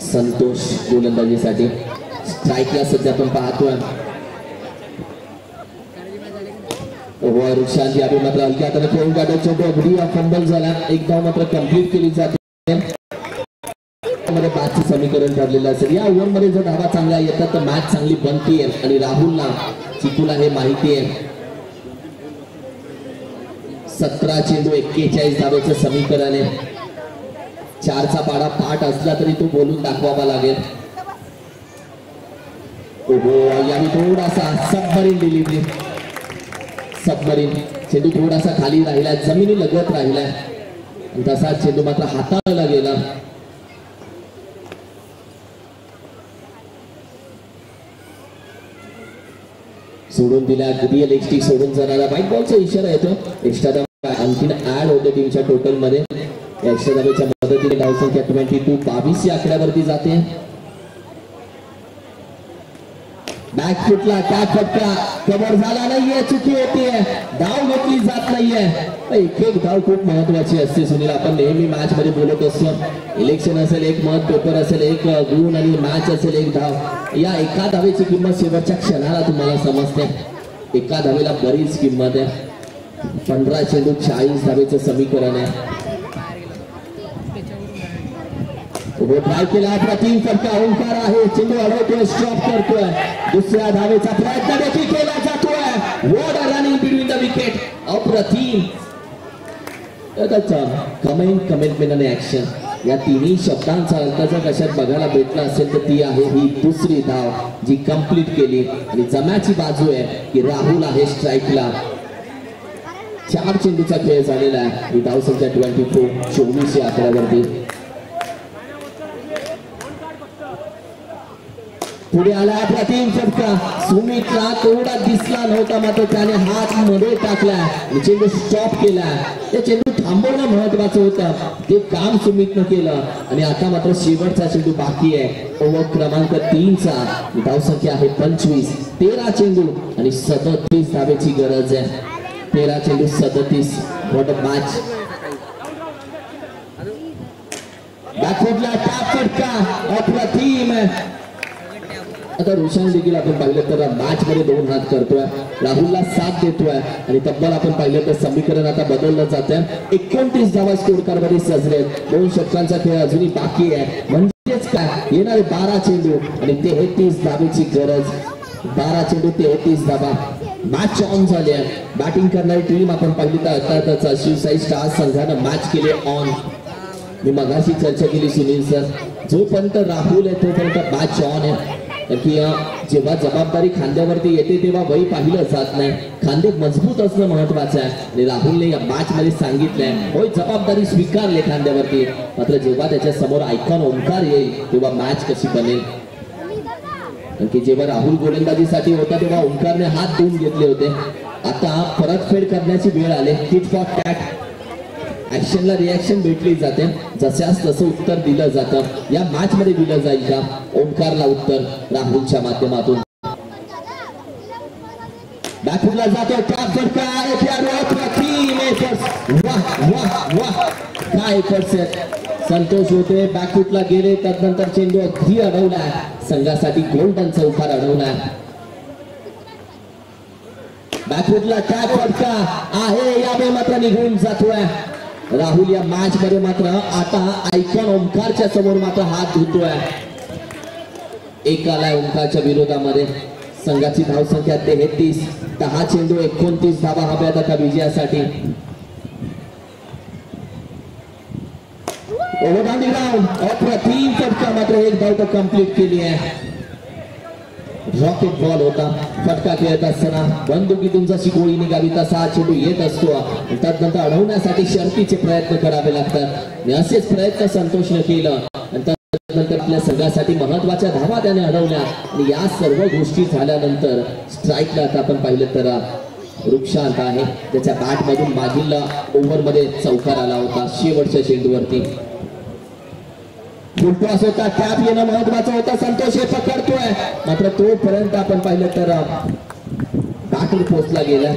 संतोष गोलंदाजीसाठी स्ट्राईकला सध्या आपण पाहतोय. शांती अभि मात्र हलक्या हाताने खेळून काढत चेंडू अगदी फंबल झाला. 1 धाव मात्र कंप्लीट केली जाते. मॅचचे समीकरण ठरलेलं असेल. या ओव्हर मध्ये जर धावा चांगल्या येतात तर मॅच चांगली बनते आणि राहुलला चिकूला हे माहिती आहे. 17 चेंडू 41 धावेचं समीकरण आहे. 4चा पाडा पाठ असला तरी तो बोलून दाखवावा लागेल. याने थोडासा सबमरीन डिलिव्हरी. सबमरीन चेंडू थोडासा खाली राहिला. जमिनी लगत राहिलाय. तसा चेंडू मात्र हाताळला गेला. सोडून दिल्या रिअल एक्स्टिक सोडून जाणारा व्हाईट बॉलचा इशारा येतो. एक्स्ट्रा धावा आणखीन ऍड होते टीमच्या टोटल मध्ये. एक्स्ट्रा धावेच्या मदतीने धावसंख्या 22 या आकड्यावरती जाते. बॅक फुटला त्या फटका कव्हर झाला नाहीये, चुकी होतीये, धाव घेतली जात नाहीये. एक एक धाव खूप महत्वाची असते सुनील. आपण नेहमी मॅच मध्ये बोलत असतो, इलेक्शन असेल एक मत, पेपर असेल एक गुण आणि मॅच असेल एक धाव. या एका धावेची किंमत शेवटच्या क्षणाला तुम्हाला समजते. एका धावेला बरीच किंमत आहे. 15 चेंडू 40 धावेचं समीकरण आहे. ट्राय केला प्रतिम फटका ओंकार आहे, चेंडू अडवतोय, स्टॉप करतोय. दुसऱ्या धावेचा प्रयत्न देखील केला जातोय. What a running between the wicket. अप्रतिम. कमेंटमेंट आणि ऍक्शन या तिन्ही शब्दांचा अर्थ जर कशात बघायला भेटला असेल तर ती आहे ही दुसरी धाव जी कंप्लीट केली. आणि जमाची बाजू आहे की राहुल आहे स्ट्राईकला. 4 चेंडूचा खेळ झालेला आहे. ही धाव संख्या 24 या आकड्यावरती. पुढे आला प्रतिम फटका. सुमितला तेवढा दिसला नव्हता, मात्र त्याने हात मध्ये टाकला, चेंडू स्टॉप केला. ते चेंडू थांबवणं महत्वाचं होतं, ते काम सुमितनं केलं. आणि आता मात्र शेवटचा चेंडू बाकी आहे. ओव्हर क्रमांक 3चा. धावसंख्या आहे 25. 13 चेंडू आणि 37 धावेची गरज आहे. 13 चेंडू 37. What a match. बॅकफुटला टॅप फटका अप्रतिम. आता रोशन देखील आपण पाहिलं तर मॅच मध्ये 2 हात करतोय, राहुलला साथ देतोय. आणि तब्बल आपण पाहिलं तर समीकरण आता बदललं जातं. 29 धावा स्कोर कार्ड मध्ये सजले. 2 षटकांचा खेळ अजूनही बाकी आहे. म्हणजेच काय येणारे 12 चेंडू आणि 33 धावेची गरज. 12 चेंडू 33 धावा. मॅच ऑन झाली आहे. बॅटिंग करणारी टीम आपण पाहिली तर अर्थातच शिवसाई स्टार्स संघानं मॅच केली ऑन. मी मगाशी चर्चा केली सुनील सर, जोपर्यंत राहुल आहे तोपर्यंत मॅच ऑन आहे. की जेव्हा जबाबदारी खांद्यावरती येते तेव्हा वही पाहिलं जात नाही, खांदे मजबूत असणं महत्वाचं आहे. आणि राहुलने या मॅच मध्ये सांगितलंय होय जबाबदारी स्वीकारली खांद्यावरती, मात्र जेव्हा त्याच्या समोर आयकॉन ओंकार येईल तेव्हा मॅच कशी बनेल. की जेव्हा राहुल गोलंदाजीसाठी होता तेव्हा ओंकारने हात धुवून घेतले होते. आता परतफेड करण्याची वेळ आली. Tit for tat. ऍक्शनला रिॲक्शन भेटली जाते, जशास तसं उत्तर दिलं जातं. या मॅच मध्ये दिलं जाईल का ओंकारला उत्तर राहुलच्या माध्यमातून. बॅकफुटला जातो टॅप फटका. वाह वाह वाह काय एफर्ट्स आहेत. संतोष होते बॅकफुटला गेले, त्यानंतर चेंडू अगदी अडवला. संघासाठी गोल्डन चौकार अडवला. बॅकफुटला टॅप फटका आहे, यावेळी मात्र निघून जातोय. राहुल या मॅच मध्ये मात्र आता आयकॉन ओंकारच्या समोर मात्र हात धुतोय. एक आलाय ओंकारच्या विरोधामध्ये. संघाची धावसंख्या 33. 10 चेंडू 29 धावा हव्यात आता विजयासाठी. अप्रतिम फटका, मात्र एक धाव तर कंप्लीट केली आहे. रॉकेट बॉल होता. फटका खेळत असताना बंदुकीतून जशी गोळी निघावी तसा चेंडू येत असतो. त्यानंतर अडवण्यासाठी शर्तीचे प्रयत्न करावे लागतात. असेच प्रयत्न संतोषने केलं. त्यानंतर आपल्या संघासाठी महत्वाच्या धावा त्याने अडवल्या. आणि या सर्व गोष्टी झाल्यानंतर स्ट्राईकला आता आपण पाहिलं तर वृक्षांत आहे, त्याच्या बॅट मधून मागील ओव्हर मध्ये चौकार आला होता शेवटच्या चेंडूवरती. फुलटॉस होता, टॅप येणं महत्वाचं होतं. संतोष हे पकडतोय, मात्र तोपर्यंत आपण पाहिलं तर बॅटर पोचला गेला.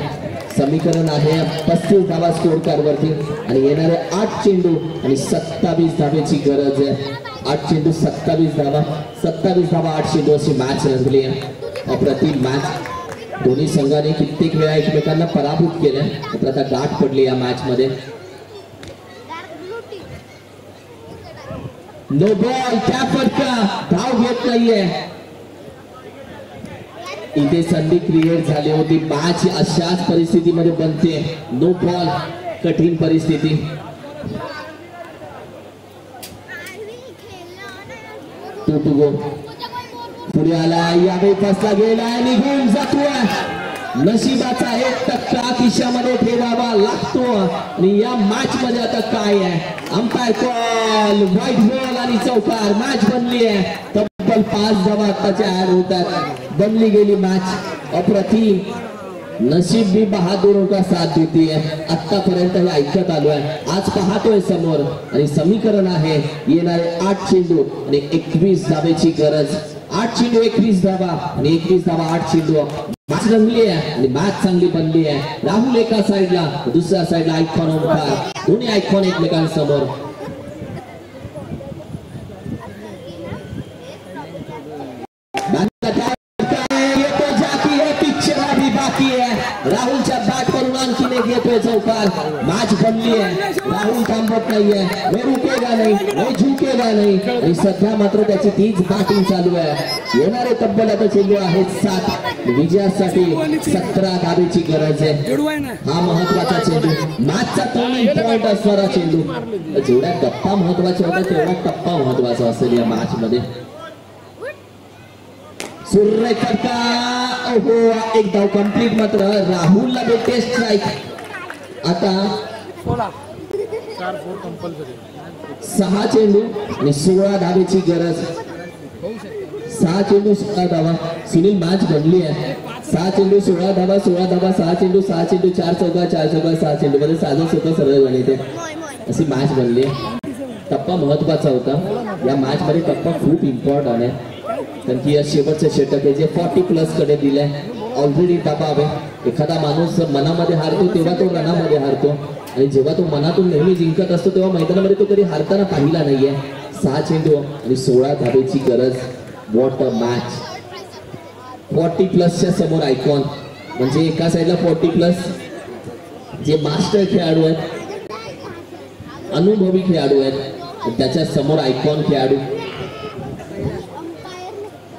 समीकरण आहे 35 धावा स्कोर कार्ड वरती आणि येणारे 8 चेंडू आणि 27 धावेची गरज आहे. 8 चेंडू 27 धावा, 27 धावा 8 चेंडू अशी मॅच रंगली आहे. अप्रतिम मॅच. दोन्ही संघाने कित्येक वेळा एकमेकांना पराभूत केलं, मात्र आता गाठ पडली या मॅच मध्ये. No ball. त्या फटका धाव घेत नाहीये. इथे संधी क्रिएट झाली होती. मॅच अशाच परिस्थितीमध्ये बनते. No ball. कठीण परिस्थिती. To go. पुढे आला, यावेळी फसला गेला, निघून जातोय. नशिबाचा 1% खिशामध्ये ठेवावा लागतो. आणि या मॅच मध्ये आता काय आहे, अंपायर कॉल, व्हाईट बॉल आणि चौकार. मॅच बनली आहे. तब्बल 5 धावा आताच्या ऍड होतात. बनली गेली मॅच. अप्रतिम नशीब भी बहादुरों का साथ देती है. आतापर्यंत हे ऐकत आलोय. आज पाहतोय समोर आणि समीकरण आहे येणारे 8 चेंडू आणि 21 धावेची गरज. 8 चेंडू 21 धावा आणि 21 धावा 8 चेंडू. मॅच रंगली आहे आणि मॅच चांगली बनली आहे. राहुल एका साईडला दुसऱ्या साईडला आयकॉन ओंकार. दोन्ही आयकॉन एकमेकांसमोर. राहुलच्या बॅट करून आणखीन एक येतोय चौकार. मॅच बनली आहे. राहुल थांबत नाहीये. वो रुकेगा नाही, वो झुकेगा नाही. आणि सध्या मात्र त्याची तीच बॅटिंग चालू आहे. येणारे तब्बल आता चेंडू आहेत 7. विजयासाठी 17 धावेची गरज आहे. हा महत्वाचा चेंडू, मॅचचा टर्निंग पॉइंट असणारा चेंडू. जेवढ्या गप्पा महत्वाच्या होत्या तेवढा टप्पा महत्वाचा असेल या मॅच मध्ये. सूर्य करता ओहो एक धाव कंप्लीट. मात्र राहुलला भेटते स्ट्राईक. आता 6 चेंडू आणि 16 धावेची गरज. 6 चेंडू 16 धावा. सुनील मॅच बनली आहे. 6 चेंडू 16 धावा 16 धावा 6 चेंडू 6 चेंडू 4 चौका 4 चौका 6 चेंडू मध्ये साधं सोपं सरळ गणित आहे. अशी मॅच बनली. टप्पा महत्वाचा होता या मॅच मध्ये. टप्पा खूप इम्पॉर्टंट आहे कारण की या शेवटचं षटक आहे जे 40+ कडे दिलंय. ऑलरेडी दबाव आहे. एखादा माणूस मनामध्ये हारतो तेव्हा तो रनामध्ये हारतो आणि जेव्हा तो मनातून नेहमी जिंकत असतो तेव्हा मैदानामध्ये तो कधी हारताना पाहिला नाहीये. 6 चेंडू आणि 16 धावेची गरज. What a match. 40+ च्या समोर आयकॉन म्हणजे एका साईडला 40+ जे मास्टर खेळाडू आहेत, अनुभवी खेळाडू आहेत, त्याच्या समोर आयकॉन खेळाडू.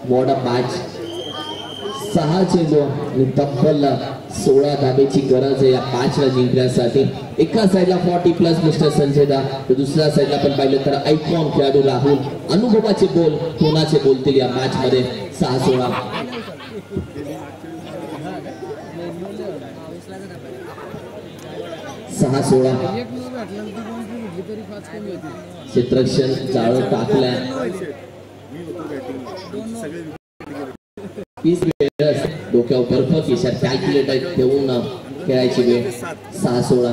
What a match. 6 चेंडू आणि तब्बल 16 धावेची गरज आहे या मॅचला जिंकण्यासाठी. एका साईडला 40+ मिस्टर संजय दा, तर दुसऱ्या साईडला आपण पाहिलं तर आयकॉन खेळाडू राहुल. अनुभवाचे बोल कोणाचे बोलतील या मॅच मध्ये. 6-16 6-16 क्षेत्ररक्षण जाळं टाकलंय. 30 वेळ डोक्यावर बर्फ खिशात कॅल्क्युलेटर ठेवून खेळायची वेळ. 6-16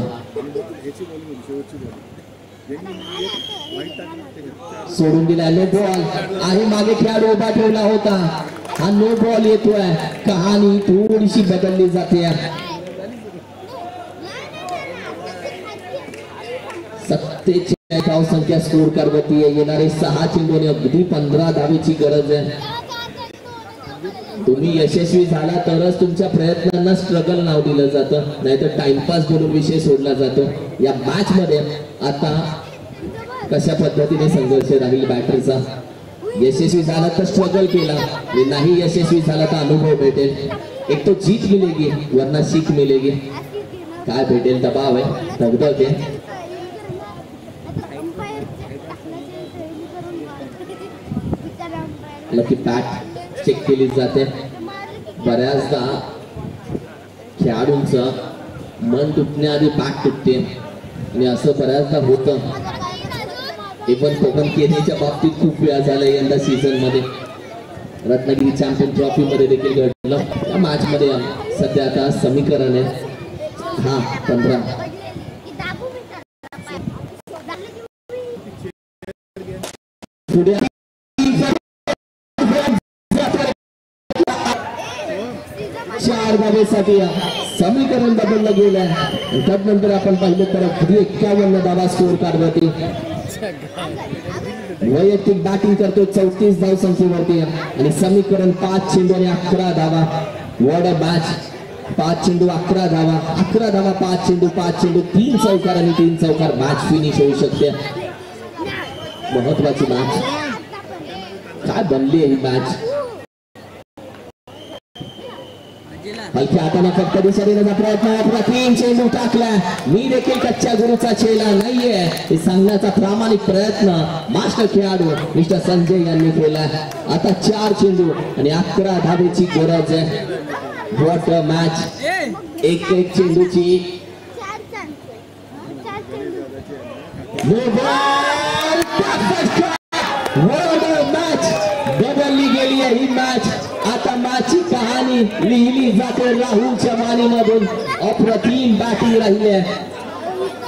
सोडून दिला. नो बॉल आहे. मागे खेळाडू उभा ठेवला होता. हा नो बॉल येतोय. कहाणी थोडीशी बदलली जाते. 47 धावसंख्या स्कोर करवती आहे. येणारे 6 चेंडू आणि अगदी 15 धावेची गरज आहे. तुम्ही यशस्वी झाला तरच तुमच्या प्रयत्नांना स्ट्रगल नाव दिलं जातं, नाहीतर टाइमपास म्हणून विषय सोडला जातो. या मॅच मध्ये आता कशा पद्धतीने संघर्ष राहील बॅटरचा. यशस्वी झाला तर स्ट्रगल केला, नाही यशस्वी झाला तर अनुभव भेटेल. एक तो जीत मिलेगी वरना सीख मिलेगी. काय भेटेल दबाव आहे, दगदग आहे. लकी बॅट चेक केली जाते. बऱ्याचदा खेळाडूंचं मन तुटण्याआधी बॅट तुटते आणि असं बऱ्याचदा होतं. पण कोकण केनीच्या बाबतीत खूप वेळा झालं यंदा सीझन मध्ये. रत्नागिरी चॅम्पियन ट्रॉफी मध्ये देखील घडलं. या मॅच मध्ये सध्या आता समीकरण आहे 15. पुढे 4 धावेसाठी समीकरण बदललं गेलं. त्यानंतर आपण पाहिलं तर 51 धावा स्कोर काढवती. वैयक्तिक बॅटिंग करतो 34 धाव संख्येवरती आणि समीकरण 5 चेंडू आणि 11 धावा. What a match. 5 चेंडू 11 धावा 11 धावा 5 चेंडू 5 चेंडू 3 चौकार आणि 3 चौकार. मॅच फिनिश होऊ शकते. महत्वाची मॅच. काय बनली ही मॅच. हलक्या हाताने फक्त दिशेचा प्रयत्न. 3 चेंडू टाकला. मी देखील कच्च्या गुरुचा चेला नाहीये हे सांगण्याचा प्रामाणिक प्रयत्न मास्टर खेळाडू मिस्टर संजय यांनी केला. आता 4 चेंडू आणि 11 धावेची गरज आहे. What a match. एक चेंडूची मॅच बदलली गेली आहे ही मॅच. आता मॅचची कहाणी लिहिली मधून अप्रतिम बॅटिंग राहिली आहे.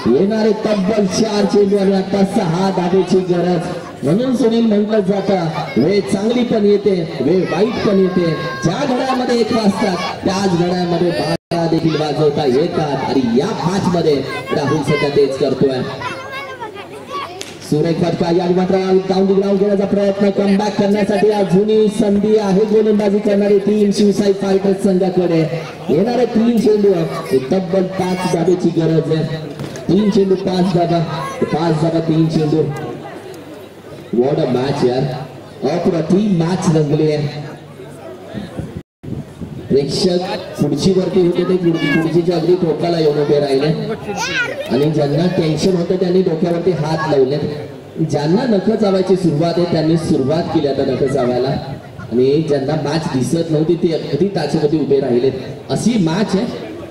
येणारे तब्बल 4 चेंडू आणि आता 6 धावेची गरज. म्हणून सुनील म्हटलं जातं वेळ चांगली पण येते, वेळ वाईट पण येते. ज्या घड्यामध्ये 1 वाजतात त्याच घड्यामध्ये 12 देखील वाजवता येतात आणि या मॅच मध्ये राहुल सध्या तेच करतोय. सुरेख फटका या मात्र डाऊन द ग्राउंड घेण्याचा प्रयत्न, कमबॅक करण्यासाठी आज जुनी संधी आहे गोलंदाजी करणारे टीम शिवसाई फायटर्स संघाकडे. येणारे 3 चेंडू तब्बल 5 धावेची गरज आहे. 3 चेंडू 5 धावा, 5 धावा 3 चेंडू. व्हॉट अ मॅच यार, अप्रतिम मॅच रंगली आहे. प्रेक्षक पुढची वरती होते ते पुढचीच्या अगदी टोकाला येऊन उभे राहिले आणि ज्यांना टेन्शन होतं त्यांनी डोक्यावरती हात लावले. ज्यांना नख चावायची सुरुवात आहे त्यांनी सुरुवात केली आता नख चावायला आणि ज्यांना मॅच दिसत नव्हती ते अगदी ताचेवरती उभे राहिले. अशी मॅच आहे.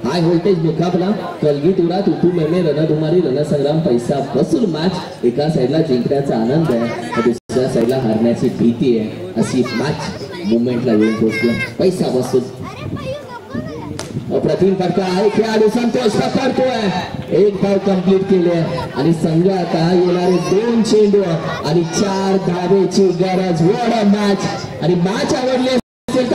हाय व्होल्टेज मुकाबला, कलगीतुरा तुतू मेमे रणधुमारी रणसंग्राम पैसा वसूल मॅच. एका साईडला जिंकण्याचा आनंद आहे तर दुसऱ्या साईडला हरण्याची भीती आहे. अशी मॅच मुवमेंटला येऊन पोहोचलं. पैसा वसूल. अप्रतिम फटका आहे. खेळाडू संतोष पकडतोय. 1 धाव कंप्लीट केले आणि संघ आता येणारे 2 चेंडू आणि 4 धावेची गरज. What a match. आणि मॅच आवडली असेल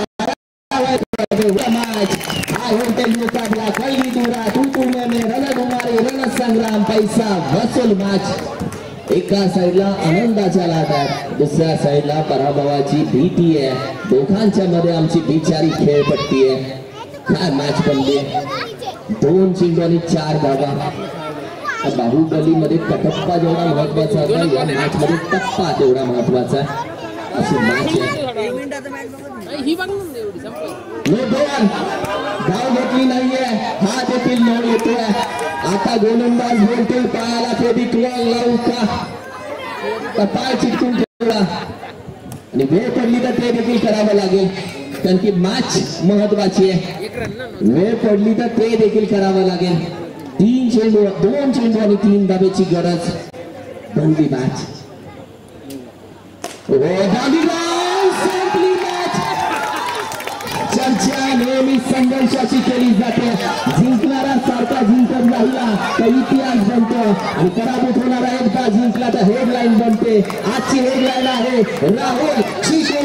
मॅच. हाय व्होल्टेज मुकाबला, कलगीतुरा तुतू मेमे रणधुमारी रणसंग्राम पैसा वसूल मॅच. एका साईडला आनंदाच्या लाटा, दुसऱ्या साईडला पराभवाची भीती आहे. दोघांच्या मध्ये आमची बिचारी खेळपट्टी आहे. काय मॅच बनली. 2 चेंडू आणि 4 धावा. बाहुबली मध्ये टप्पा जेवढा महत्वाचा होता या मॅच मध्ये टप्पा तेवढा महत्वाचा आहे. अशी मॅच आहे. धाव घेतली नाहीये, हा देखील नोड येतोय. आता गोलंदाज बोलतोय पायाला फेविक्विक लावू का, पाय चिटकून ठेवला आणि वेळ पडली तर ते देखील करावं लागेल कारण की मॅच महत्वाची आहे. वेळ पडली तर ते देखील करावं लागेल. 3 चेंडू 2 चेंडू आणि 3 धावेची गरज. बंदी मॅच. चर्चा नेहमी संघर्षाची केली जाते. जिंकणारा सारखा जिंकत राहिला तर इतिहास बनतो आणि पराभूत होणारा एकदा जिंकला तर हेडलाईन बनते. आजची हेडलाईन आहे राहुल चिको.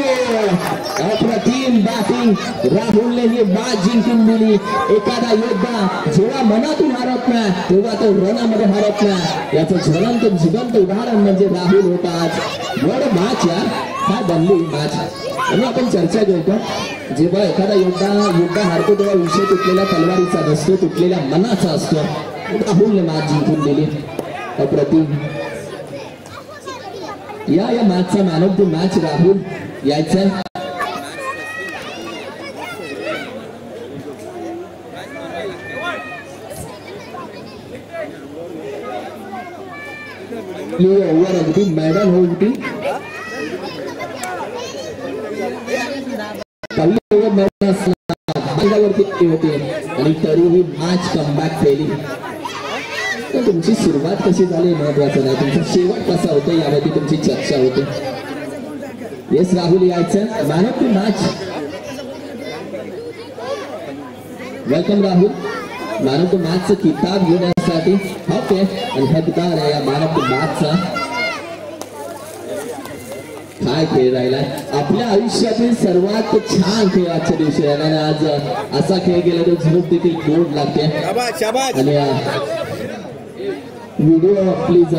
अप्रतिम बॅटिंग. राहुलने ही मॅच जिंकून दिली. एखादा योद्धा जेव्हा मनातून हारत नाही तेव्हा तो रनामध्ये हारत नाही. याचं ज्वलंत जिवंत उदाहरण म्हणजे राहुल होता आज. एवढं मॅच यार, काय बनली मॅच. आणि आपण चर्चा करतो जेव्हा एखादा योद्धा हारतो तेव्हा विषय तुटलेल्या तलवारीचा नसतो, तुटलेल्या मनाचा असतो. राहुलने मॅच जिंकून दिली. अप्रतिम. या मॅचचा man of the match Rahul यायचा. ओव्हर अगदी मॅडम होती. पहिली ओव्हर होते आणि तरीही मॅच कमबॅक केली. तर तुमची सुरुवात कशी झाली महत्वाचं नाही, तुमचा शेवट कसा होतो यावरती तुमची चर्चा होते. येस राहुल यायचं man of the match. Welcome Rahul. Man of the मॅचचं किताब घेण्यासाठी ओके आणि हकदार आहे या मॅन ऑफ द मॅचचा. काय खेळ राहिला आपल्या आयुष्यातील सर्वात छान खेळ आजच्या दिवशी राहिला आणि आज असा खेळ गेला तर झोप देखील गोड लागते. आणि व्हिडिओ प्लीज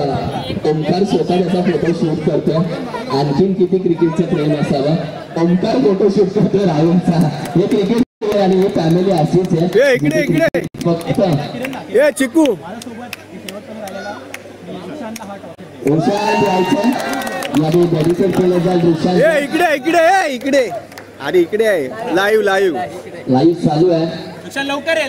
ओमकार स्वतः त्याचा फोटो शूट करतोय. आणखीन किती क्रिकेटचं प्रेम असावं. ओमकार फोटो शूट करतोय राहुलचा. हे क्रिकेट आणि हे फॅमिली अशीच आहे. फक्त चिकू उशांत यायचं यादी डेडिकेट केलं जाईल. इकडे अरे इकडे आहे. लाईव्ह चालू आहे. लवकर आहे.